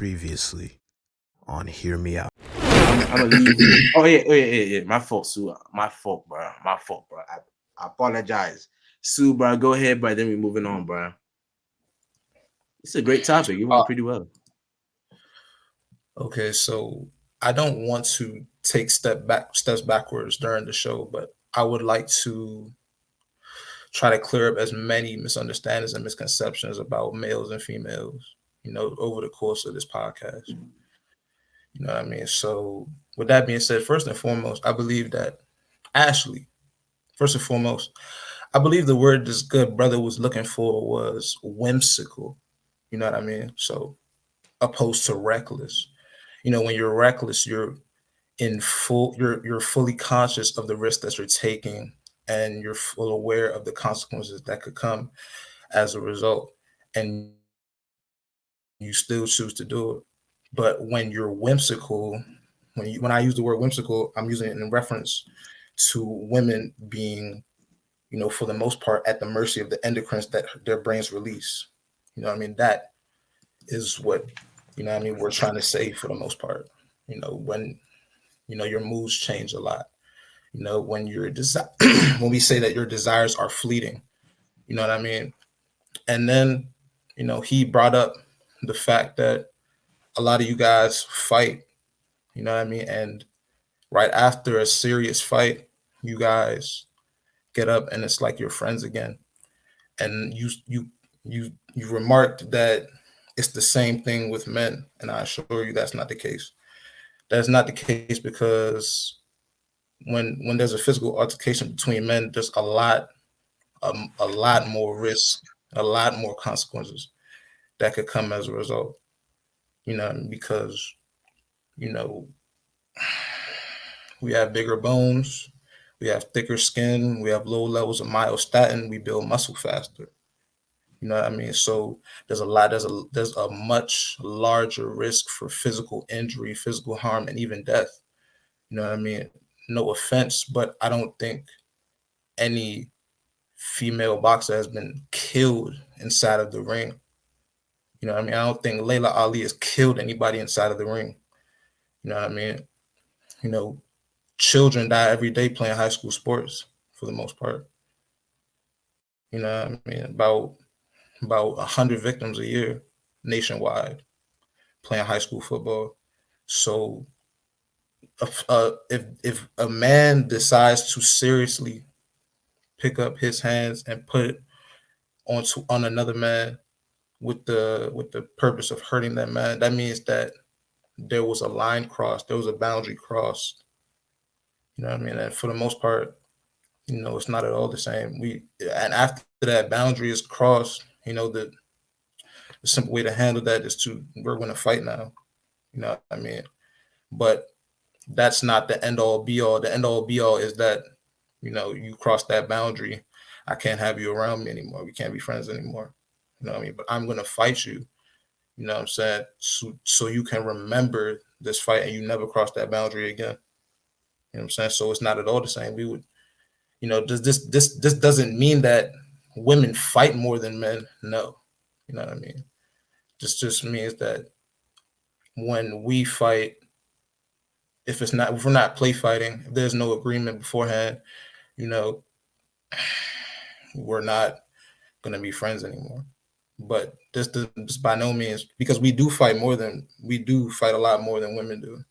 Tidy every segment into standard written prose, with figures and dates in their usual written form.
Previously on Hear Me Out. I'm gonna leave. Oh yeah. My fault, Sue. My fault, bro. I apologize, Sue, bro. Go ahead, bro. Then we're moving on, bro. It's a great topic. You went pretty well. Okay, so I don't want to take steps backwards during the show, but I would like to try to clear up as many misunderstandings and misconceptions about males and females, over the course of this podcast. You know what I mean? So with that being said, first and foremost, I believe that Ashley, first and foremost, I believe the word this good brother was looking for was whimsical. You know what I mean? So opposed to reckless. When you're reckless, you're fully conscious of the risk that you're taking, and you're full aware of the consequences that could come as a result, and you still choose to do it. But when you're whimsical, when I use the word whimsical, I'm using it in reference to women being, for the most part, at the mercy of the endocrines that their brains release. You know what I mean? That is what, we're trying to say for the most part. When, your moods change a lot. When when we say that your desires are fleeting, you know what I mean? And then, he brought up the fact that a lot of you guys fight, you know what I mean? And right after a serious fight, you guys get up and it's like you're friends again. And you remarked that it's the same thing with men, and I assure you that's not the case. That's not the case because when there's a physical altercation between men, there's a lot more risk, a lot more consequences that could come as a result. Because we have bigger bones, we have thicker skin, we have low levels of myostatin, we build muscle faster. You know what I mean? So there's a much larger risk for physical injury, physical harm, and even death. You know what I mean? No offense, but I don't think any female boxer has been killed inside of the ring. You know what I mean? I don't think Layla Ali has killed anybody inside of the ring. You know what I mean? Children die every day playing high school sports for the most part. You know what I mean? About 100 victims a year nationwide playing high school football. So if a man decides to seriously pick up his hands and put it on another man with the purpose of hurting that man, that means that there was a line crossed, there was a boundary crossed. You know what I mean? And for the most part, it's not at all the same. And after that boundary is crossed, the simple way to handle that is we're going to fight now. You know what I mean? But that's not the end all be all. The end all be all is that, you cross that boundary. I can't have you around me anymore. We can't be friends anymore. You know what I mean? But I'm going to fight you. You know what I'm saying? So you can remember this fight and you never cross that boundary again. You know what I'm saying? So it's not at all the same. We would, this doesn't mean that women fight more than men. No. You know what I mean? This just means that when we fight, if we're not play fighting, if there's no agreement beforehand, we're not going to be friends anymore. But this by no means, because we do fight a lot more than women do,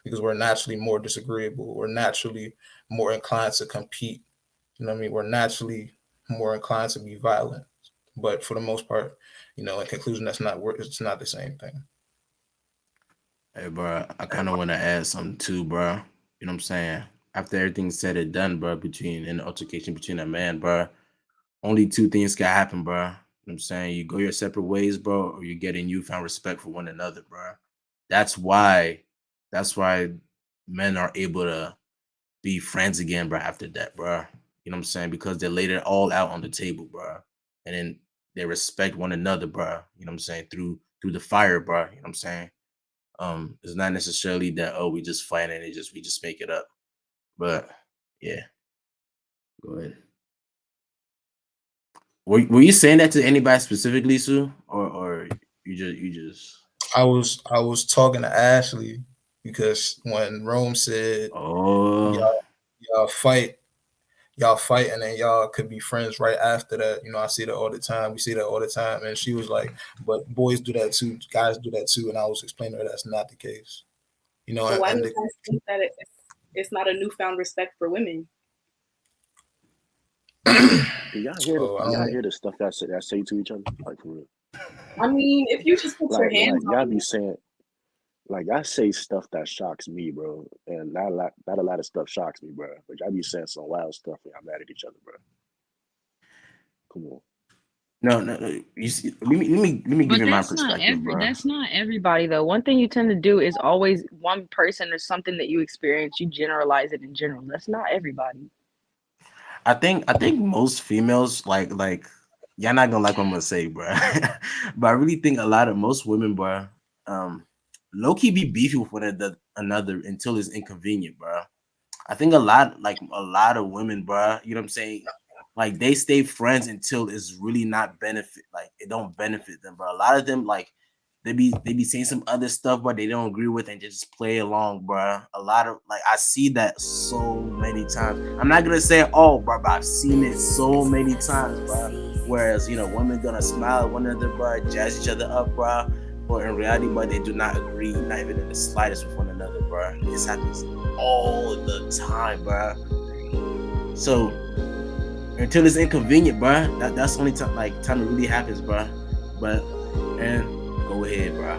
because we're naturally more disagreeable. We're naturally more inclined to compete. You know what I mean? We're naturally more inclined to be violent. But for the most part, in conclusion, it's not the same thing. Hey, bro, I kind of want to add something too, bro. You know what I'm saying? After everything's said and done, bro, in the altercation between a man, bro, only two things can happen, bro. You know what I'm saying? You go your separate ways, bro, or you get in newfound respect for one another, bro. That's why men are able to be friends again, bro, after that, bro. You know what I'm saying? Because they laid it all out on the table, bro. And then they respect one another, bro. You know what I'm saying? Through the fire, bro. You know what I'm saying? It's not necessarily that we just fight and we just make it up. But yeah. Go ahead. Were you saying that to anybody specifically, Sue? Or you just I was talking to Ashley because when Rome said Oh, y'all fight, and then y'all could be friends right after that. You know, I see that all the time. We see that all the time. And she was like, but boys do that too. Guys do that too. And I was explaining to her that's not the case. You know, So why and do you guys think that it's not a newfound respect for women? Do y'all hear the stuff that say to each other? Like for real. I mean, if you just put your hands y'all on be it, saying, like, I say stuff that shocks me, bro, and not a lot of stuff shocks me, bro. But y'all be saying some wild stuff and y'all mad at each other, bro. Come on. no. You see, let me give you my perspective, bro. That's not everybody though. One thing you tend to do is always one person or something that you experience, you generalize it in general. That's not everybody. I think most females like y'all not gonna like what I'm gonna say, bro. But I really think most women, bro, low key be beefy with one another until it's inconvenient, bro. I think a lot of women, bro, you know what I'm saying? Like they stay friends until it's really not benefit, like it don't benefit them, bro. A lot of them like they be saying some other stuff, but they don't agree with and just play along, bro. A lot of like I see that so many times. I'm not gonna say all, bro, but I've seen it so many times, bro. Whereas women gonna smile at one another, bro, jazz each other up, bro. But in reality, bro, they do not agree, not even in the slightest with one another, bro. This happens all the time, bro. So until it's inconvenient, bro, that's the only time it really happens, bro. But and go ahead, bro.